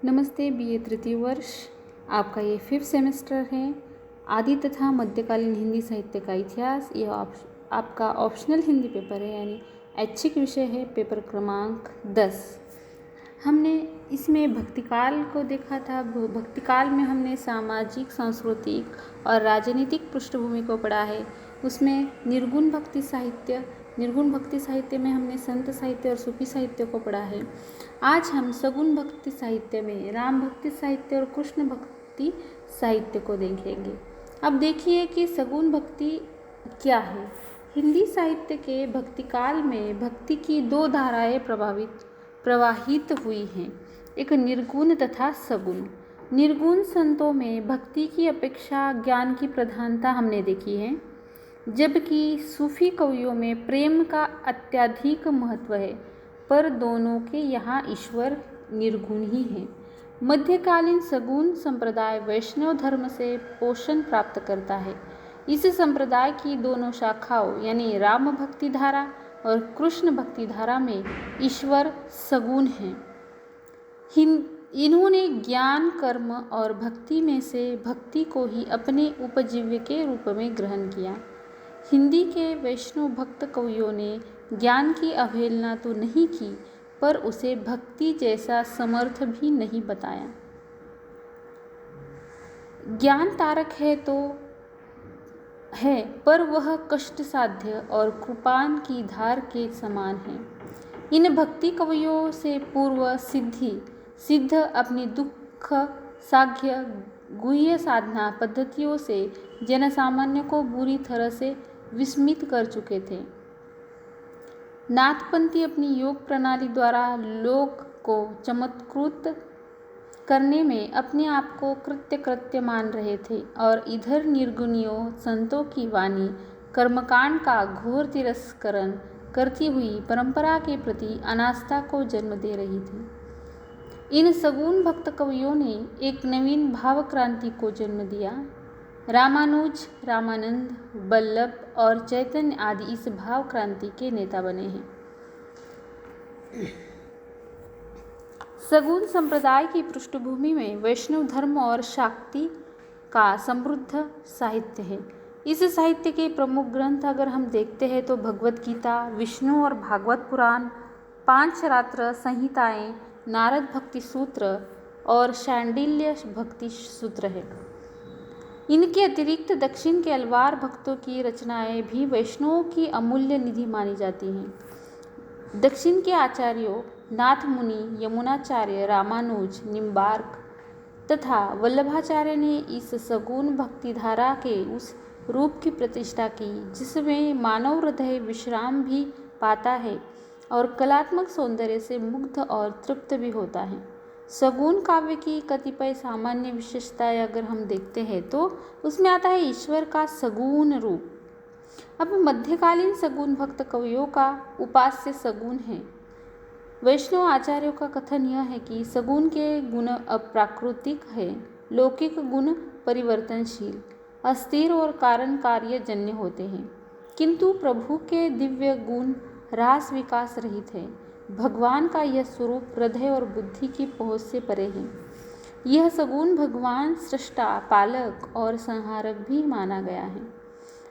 नमस्ते। बीए तृतीय वर्ष, आपका ये 5th सेमेस्टर है। आदि तथा मध्यकालीन हिंदी साहित्य का इतिहास। यह आपका ऑप्शनल हिंदी पेपर है, यानी ऐच्छिक विषय है। पेपर क्रमांक 10। हमने इसमें भक्तिकाल को देखा था। भक्तिकाल में हमने सामाजिक, सांस्कृतिक और राजनीतिक पृष्ठभूमि को पढ़ा है। उसमें निर्गुण भक्ति साहित्य में हमने संत साहित्य और सूफी साहित्य को पढ़ा है। आज हम सगुण भक्ति साहित्य में राम भक्ति साहित्य और कृष्ण भक्ति साहित्य को देखेंगे। अब देखिए कि सगुण भक्ति क्या है। हिंदी साहित्य के भक्तिकाल में भक्ति की दो धाराएं प्रवाहित हुई हैं, एक निर्गुण तथा सगुण। निर्गुण संतों में भक्ति की अपेक्षा ज्ञान की प्रधानता हमने देखी है, जबकि सूफी कवियों में प्रेम का अत्यधिक महत्व है, पर दोनों के यहाँ ईश्वर निर्गुण ही है। मध्यकालीन सगुण संप्रदाय वैष्णव धर्म से पोषण प्राप्त करता है। इस संप्रदाय की दोनों शाखाओं यानी राम भक्ति धारा और कृष्ण भक्ति धारा में ईश्वर सगुण हैं। इन्होंने ज्ञान, कर्म और भक्ति में से भक्ति को ही अपने उपजीव्य के रूप में ग्रहण किया। हिंदी के वैष्णव भक्त कवियों ने ज्ञान की अवहेलना तो नहीं की, पर उसे भक्ति जैसा समर्थ भी नहीं बताया। ज्ञान तारक है, पर वह कष्ट साध्य और कृपान की धार के समान है। इन भक्ति कवियों से पूर्व सिद्ध अपनी दुख साध्य गुह्य साधना पद्धतियों से जनसामान्य को बुरी तरह से विस्मित कर चुके थे। नाथपंथी अपनी योग प्रणाली द्वारा लोक को चमत्कृत करने में अपने आप को कृत्य मान रहे थे, और इधर निर्गुणियों संतों की वाणी कर्मकांड का घोर तिरस्करण करती हुई परंपरा के प्रति अनास्था को जन्म दे रही थी। इन सगुण भक्त कवियों ने एक नवीन भाव क्रांति को जन्म दिया। रामानुज, रामानंद, बल्लभ और चैतन्य आदि इस भाव क्रांति के नेता बने हैं। सगुण संप्रदाय की पृष्ठभूमि में वैष्णव धर्म और शाक्ति का समृद्ध साहित्य है। इस साहित्य के प्रमुख ग्रंथ अगर हम देखते हैं तो भगवत गीता, विष्णु और भागवत पुराण, 5 रात्र संहिताएं, नारद भक्ति सूत्र और शांडिल्य भक्ति सूत्र है। इनके अतिरिक्त दक्षिण के अलवार भक्तों की रचनाएं भी वैष्णवों की अमूल्य निधि मानी जाती हैं। दक्षिण के आचार्यों नाथ मुनि, यमुनाचार्य, रामानुज, निम्बार्क तथा वल्लभाचार्य ने इस सगुण भक्ति धारा के उस रूप की प्रतिष्ठा की जिसमें मानव हृदय विश्राम भी पाता है और कलात्मक सौंदर्य से मुग्ध और तृप्त भी होता है। सगुण काव्य की कतिपय सामान्य विशेषताएं अगर हम देखते हैं तो उसमें आता है ईश्वर का सगुण रूप। अब मध्यकालीन सगुण भक्त कवियों का उपास्य सगुण है। वैष्णव आचार्यों का कथन यह है कि सगुण के गुण अप्राकृतिक है, लौकिक गुण परिवर्तनशील, अस्थिर और कारण कार्य जन्य होते हैं, किंतु प्रभु के दिव्य गुण रास विकास रहित है। भगवान का यह स्वरूप हृदय और बुद्धि की पहुँच से परे है। यह सगुण भगवान सृष्टा, पालक और संहारक भी माना गया है।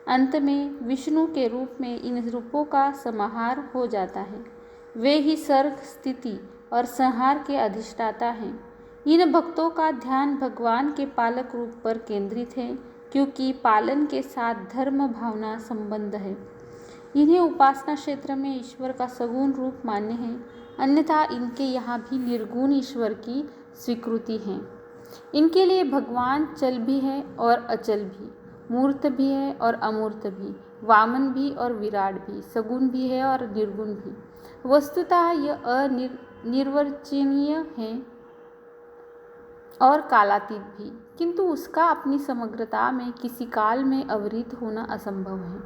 अंत में विष्णु के रूप में इन रूपों का समाहार हो जाता है। वे ही सर्ग, स्थिति और संहार के अधिष्ठाता हैं। इन भक्तों का ध्यान भगवान के पालक रूप पर केंद्रित है, क्योंकि पालन के साथ धर्म भावना संबंध है। इन्हें उपासना क्षेत्र में ईश्वर का सगुण रूप मान्य है, अन्यथा इनके यहाँ भी निर्गुण ईश्वर की स्वीकृति है। इनके लिए भगवान चल भी है और अचल भी, मूर्त भी है और अमूर्त भी, वामन भी और विराट भी, सगुण भी है और निर्गुण भी। वस्तुतः यह अनिर्वचनीय है और कालातीत भी, किंतु उसका अपनी समग्रता में किसी काल में अवरित होना असंभव है।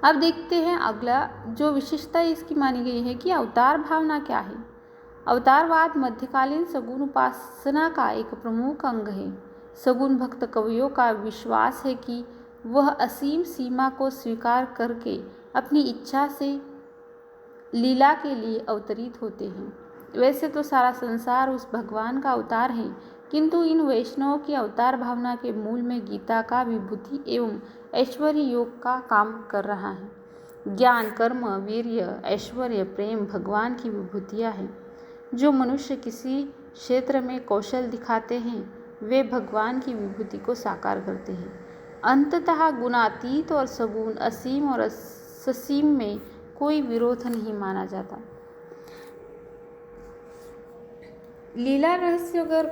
अब देखते हैं अगला जो विशेषता इसकी मानी गई है कि अवतार भावना क्या है। अवतारवाद मध्यकालीन सगुण उपासना का एक प्रमुख अंग है। सगुण भक्त कवियों का विश्वास है कि वह असीम सीमा को स्वीकार करके अपनी इच्छा से लीला के लिए अवतरित होते हैं। वैसे तो सारा संसार उस भगवान का अवतार है, किंतु इन वैष्णवों की अवतार भावना के मूल में गीता का विभूति एवं ऐश्वर्य योग का काम कर रहा है। ज्ञान, कर्म, वीर्य, ऐश्वर्य, प्रेम भगवान की विभूतियाँ हैं। जो मनुष्य किसी क्षेत्र में कौशल दिखाते हैं वे भगवान की विभूति को साकार करते हैं। अंततः गुणातीत और सगुण, असीम और ससीम में कोई विरोध नहीं माना जाता। लीला रहस्य अगर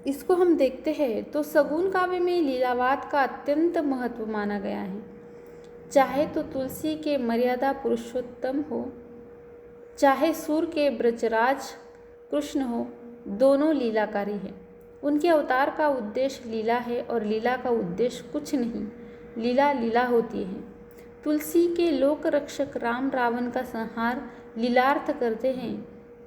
इसको हम देखते हैं तो सगुण काव्य में लीलावाद का अत्यंत महत्व माना गया है। चाहे तो तुलसी के मर्यादा पुरुषोत्तम हो, चाहे सूर के ब्रजराज कृष्ण हो, दोनों लीलाकारी हैं। उनके अवतार का उद्देश्य लीला है और लीला का उद्देश्य कुछ नहीं, लीला लीला होती है। तुलसी के लोक रक्षक राम रावण का संहार लीलार्थ करते हैं।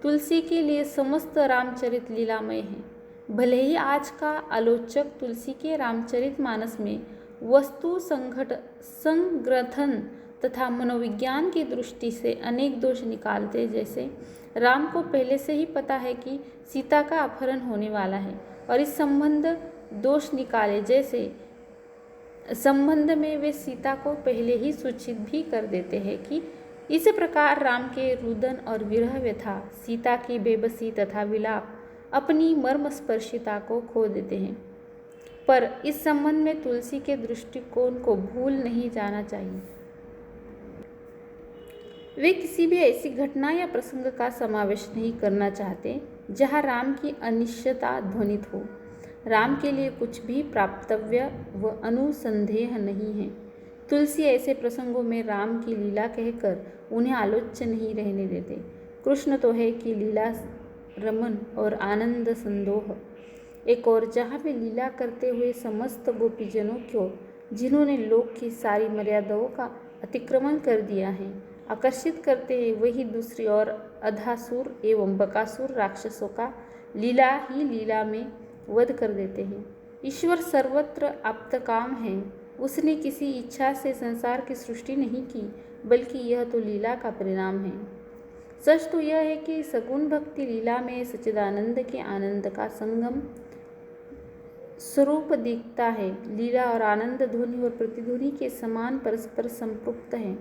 तुलसी के लिए समस्त रामचरित लीलामय है। भले ही आज का आलोचक तुलसी के रामचरित मानस में वस्तु संग्रथन तथा मनोविज्ञान की दृष्टि से अनेक दोष निकालते, जैसे राम को पहले से ही पता है कि सीता का अपहरण होने वाला है और इस संबंध दोष निकाले, जैसे संबंध में वे सीता को पहले ही सूचित भी कर देते हैं कि इस प्रकार राम के रुदन और विरह व्यथा, सीता की बेबसी तथा विलाप अपनी मर्मस्पर्शिता को खो देते हैं। पर इस संबंध में तुलसी के दृष्टिकोण को भूल नहीं जाना चाहिए। वे किसी भी ऐसी घटना या प्रसंग का समावेश नहीं करना चाहते जहाँ राम की अनिश्चयता ध्वनित हो। राम के लिए कुछ भी प्राप्तव्य व अनुसंदेह नहीं है। तुलसी ऐसे प्रसंगों में राम की लीला कहकर उन्हें आलोच्य नहीं रहने देते। कृष्ण तो है कि लीला रमन और आनंद संदोह। एक और जहाँ वे लीला करते हुए समस्त गोपीजनों को, जिन्होंने लोक की सारी मर्यादाओं का अतिक्रमण कर दिया है, आकर्षित करते हैं, वही दूसरी ओर अधासुर एवं बकासुर राक्षसों का लीला ही लीला में वध कर देते हैं। ईश्वर सर्वत्र आप्तकाम है। उसने किसी इच्छा से संसार की सृष्टि नहीं की, बल्कि यह तो लीला का परिणाम है। सच तो यह है कि सगुण भक्ति लीला में सच्चिदानंद के आनंद का संगम स्वरूप दिखता है। लीला और आनंद ध्वनि और प्रतिध्वनि के समान परस्पर संपृक्त हैं।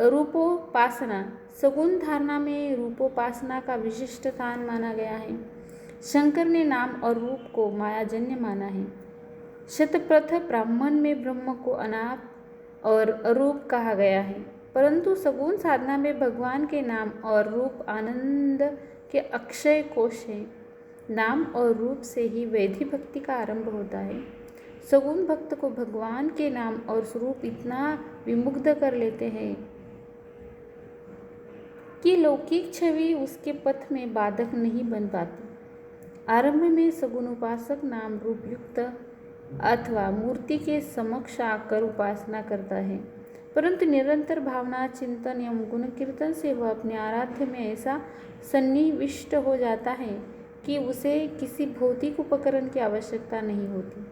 रूपोपासना, सगुण धारणा में रूपोपासना का विशिष्ट स्थान माना गया है। शंकर ने नाम और रूप को मायाजन्य माना है। शतप्रथ ब्राह्मण में ब्रह्म को अनाप और अरूप कहा गया है, परंतु सगुण साधना में भगवान के नाम और रूप आनंद के अक्षय कोश हैं। नाम और रूप से ही वैधि भक्ति का आरंभ होता है। सगुण भक्त को भगवान के नाम और स्वरूप इतना विमुग्ध कर लेते हैं कि लौकिक छवि उसके पथ में बाधक नहीं बन पाती। आरंभ में सगुण उपासक नाम रूप युक्त अथवा मूर्ति के समक्ष आकर उपासना करता है, परंतु निरंतर भावना, चिंतन एवं गुण कीर्तन से वह अपने आराध्य में ऐसा सन्निविष्ट हो जाता है कि उसे किसी भौतिक उपकरण की आवश्यकता नहीं होती।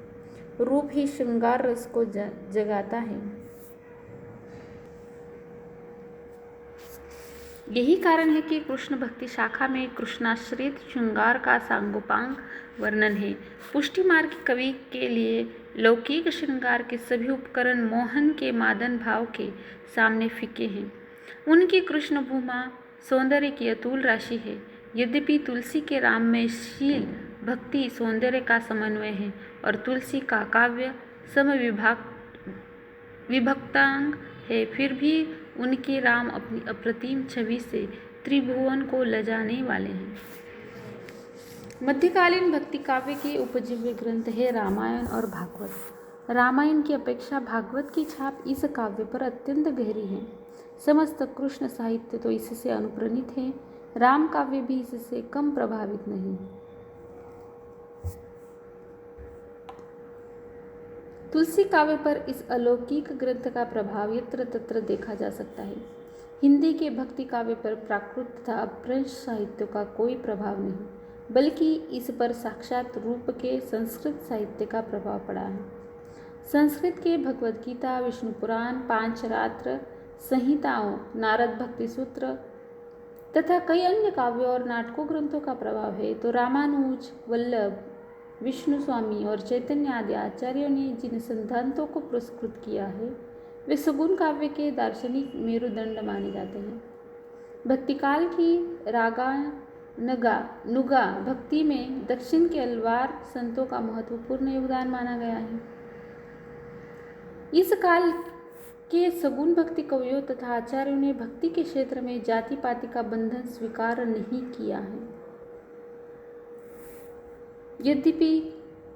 रूप ही श्रृंगार रस को जगाता है। यही कारण है कि कृष्ण भक्ति शाखा में कृष्णाश्रित श्रृंगार का सांगोपांग वर्णन है। पुष्टि मार्ग कवि के लिए लौकिक श्रृंगार के सभी उपकरण मोहन के मादन भाव के सामने फीके हैं। उनकी कृष्ण भूमा सौंदर्य की अतुल राशि है। यद्यपि तुलसी के राम में शील, भक्ति, सौंदर्य का समन्वय है और तुलसी का काव्य विभक्तांग है, फिर भी उनके राम अपनी अप्रतिम छवि से त्रिभुवन को लजाने वाले हैं। मध्यकालीन भक्ति काव्य के उपजीव्य ग्रंथ है रामायण और भागवत। रामायण की अपेक्षा भागवत की छाप इस काव्य पर अत्यंत गहरी है। समस्त कृष्ण साहित्य तो इससे अनुप्राणित है। राम काव्य भी इससे कम प्रभावित नहीं। तुलसी काव्य पर इस अलौकिक ग्रंथ का प्रभाव यत्र तत्र देखा जा सकता है। हिंदी के भक्ति काव्य पर प्राकृत तथा अपभ्रंश साहित्य का कोई प्रभाव नहीं, बल्कि इस पर साक्षात रूप के संस्कृत साहित्य का प्रभाव पड़ा है। संस्कृत के भगवद गीता, विष्णु पुराण, पांचरात्र संहिताओं, नारद भक्ति सूत्र, तथा कई अन्य काव्यों और नाटकों ग्रंथों का प्रभाव है। तो रामानुज, वल्लभ, विष्णु स्वामी और चैतन्य आदि आचार्यों ने जिन सिद्धांतों को पुरस्कृत किया है वे सगुण काव्य के दार्शनिक मेरुदंड माने जाते हैं। भक्तिकाल की नुगा भक्ति में दक्षिण के अलवार संतों का महत्वपूर्ण योगदान माना गया है। इस काल के सगुण भक्ति कवियों तथा आचार्यों ने भक्ति के क्षेत्र में जाति पाति का बंधन स्वीकार नहीं किया है। यद्यपि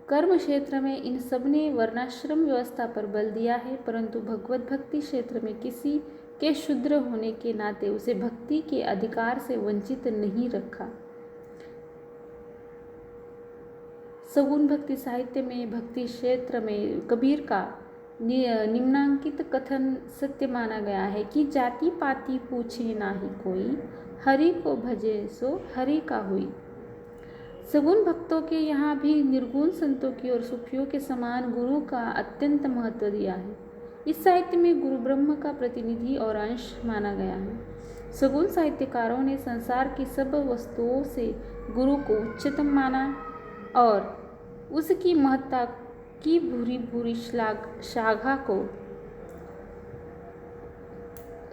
कर्म क्षेत्र में इन सब ने वर्णाश्रम व्यवस्था पर बल दिया है, परंतु भगवत भक्ति क्षेत्र में किसी के शूद्र होने के नाते उसे भक्ति के अधिकार से वंचित नहीं रखा। सगुण भक्ति साहित्य में भक्ति क्षेत्र में कबीर का निम्नांकित कथन सत्य माना गया है कि जाति पाति पूछे नाही कोई, हरि को भजे सो हरि का हुई। सगुण भक्तों के यहाँ भी निर्गुण संतों की और सूफियों के समान गुरु का अत्यंत महत्व दिया है। इस साहित्य में गुरु ब्रह्म का प्रतिनिधि और अंश माना गया है। सगुण साहित्यकारों ने संसार की सब वस्तुओं से गुरु को उच्चतम माना और उसकी महत्ता की भूरी भूरी शाखा को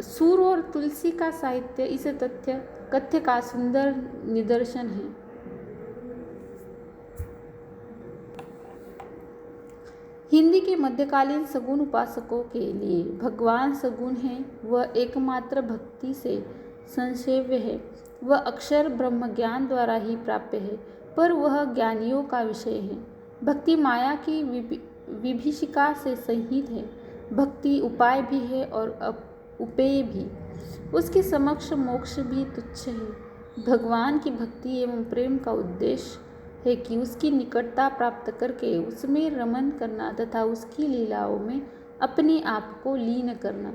सूर और तुलसी का साहित्य इस कथ्य का सुंदर निदर्शन है। हिंदी के मध्यकालीन सगुण उपासकों के लिए भगवान सगुण है, वह एकमात्र भक्ति से संसेव्य है, वह अक्षर ब्रह्म ज्ञान द्वारा ही प्राप्य है, पर वह ज्ञानियों का विषय है। भक्ति माया की विभीषिका से संहित है, भक्ति उपाय भी है और उपेय भी, उसके समक्ष मोक्ष भी तुच्छ है। भगवान की भक्ति एवं प्रेम का उद्देश्य है कि उसकी निकटता प्राप्त करके उसमें रमन करना तथा उसकी लीलाओं में अपने आप को लीन करना।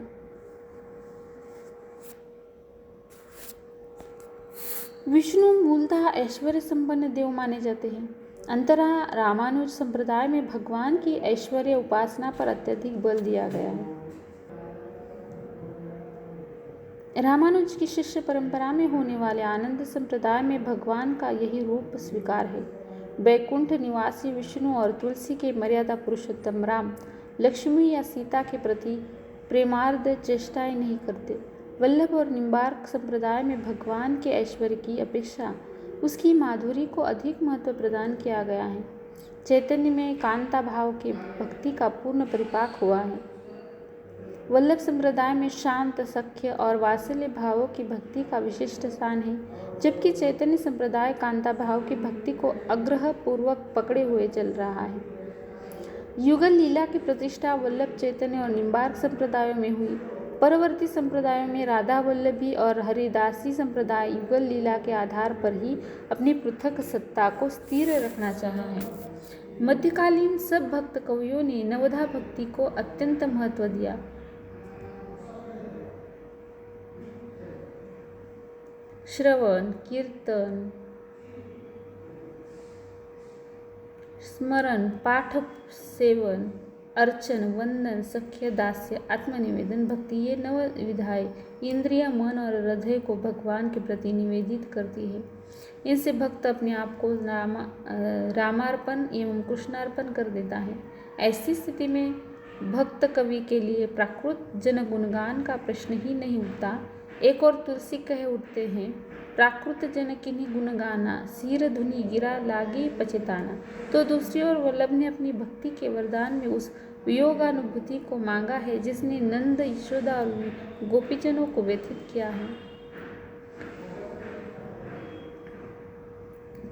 विष्णु मूलतः ऐश्वर्य संपन्न देव माने जाते हैं। अंतरा रामानुज संप्रदाय में भगवान की ऐश्वर्य उपासना पर अत्यधिक बल दिया गया है। रामानुज की शिष्य परंपरा में होने वाले आनंद संप्रदाय में भगवान का यही रूप स्वीकार है। वैकुंठ निवासी विष्णु और तुलसी के मर्यादा पुरुषोत्तम राम लक्ष्मी या सीता के प्रति प्रेमार्ध चेष्टाएं नहीं करते। वल्लभ और निम्बार्क संप्रदाय में भगवान के ऐश्वर्य की अपेक्षा उसकी माधुरी को अधिक महत्व प्रदान किया गया है। चैतन्य में कांता भाव के भक्ति का पूर्ण परिपाक हुआ है। वल्लभ संप्रदाय में शांत, सख्य और वात्सल्य भावों की भक्ति का विशिष्ट स्थान है, जबकि चैतन्य संप्रदाय कांता भाव की भक्ति को आग्रह पूर्वक पकड़े हुए चल रहा है। युगल लीला की प्रतिष्ठा वल्लभ, चैतन्य और निम्बार्क संप्रदायों में हुई। परवर्ती संप्रदायों में राधा वल्लभी और हरिदासी संप्रदाय युगल लीला के आधार पर ही अपनी पृथक सत्ता को स्थिर रखना चाहा है। मध्यकालीन सब भक्त कवियों ने नवधा भक्ति को अत्यंत महत्व दिया। श्रवण, कीर्तन, स्मरण, पाठ, सेवन, अर्चन, वंदन, सख्य, दास्य, आत्मनिवेदन, भक्ति, ये नव विधाएं इंद्रिय, मन और हृदय को भगवान के प्रति निवेदित करती है। इनसे भक्त अपने आप को रामार्पण एवं कृष्णार्पण कर देता है। ऐसी स्थिति में भक्त कवि के लिए प्राकृत जन गुणगान का प्रश्न ही नहीं उठता। एक और तुलसी कह उठते हैं, प्राकृत जन किन्हीं गुणगाना, सिर धुनि गिरा लागी पचेताना। तो दूसरी ओर वल्लभ ने अपनी भक्ति के वरदान में उस वियोगानुभूति को मांगा है जिसने नंद, यशोदा और गोपीजनों को व्यथित किया है।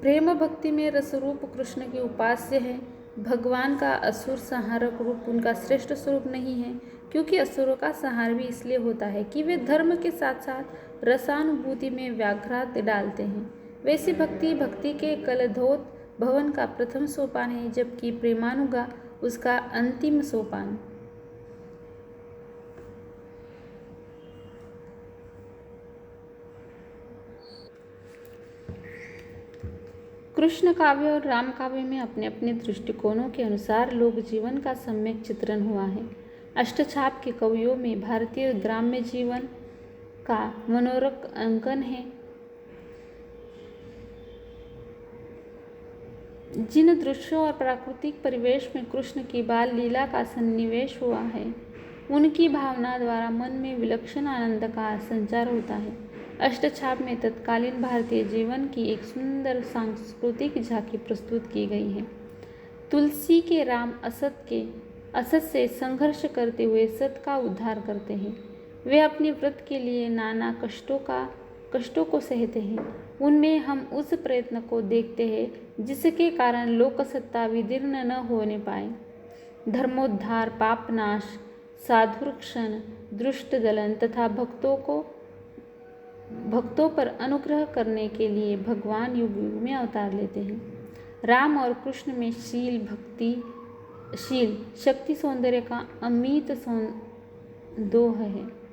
प्रेम भक्ति में रसरूप कृष्ण के उपास्य है। भगवान का असुर संहारक रूप उनका श्रेष्ठ स्वरूप नहीं है, क्योंकि असुरों का संहार भी इसलिए होता है कि वे धर्म के साथ साथ रसानुभूति में व्याघ्रात डालते हैं। वैसी भक्ति के कलधोत भवन का प्रथम सोपान है, जबकि प्रेमानुगा उसका अंतिम सोपान। कृष्ण काव्य और राम काव्य में अपने अपने दृष्टिकोणों के अनुसार लोक जीवन का सम्यक चित्रण हुआ है। अष्टछाप के कवियों में भारतीय ग्राम्य जीवन का मनोरक अंकन है। जिन दृश्यों और प्राकृतिक परिवेश में कृष्ण की बाल लीला का सन्निवेश हुआ है, उनकी भावना द्वारा मन में विलक्षण आनंद का संचार होता है। अष्टछाप में तत्कालीन भारतीय जीवन की एक सुंदर सांस्कृतिक झांकी प्रस्तुत की गई है। तुलसी के राम असत से संघर्ष करते हुए सत का उद्धार करते हैं। वे अपने व्रत के लिए नाना कष्टों को सहते हैं। उनमें हम उस प्रयत्न को देखते हैं जिसके कारण लोकसत्ता विदीर्ण न होने पाए। धर्मोद्धार, पापनाश, साधुरक्षण, दुष्ट दलन तथा भक्तों पर अनुग्रह करने के लिए भगवान युग युग में अवतार लेते हैं। राम और कृष्ण में शील, शक्ति, सौंदर्य का अमित दोह है।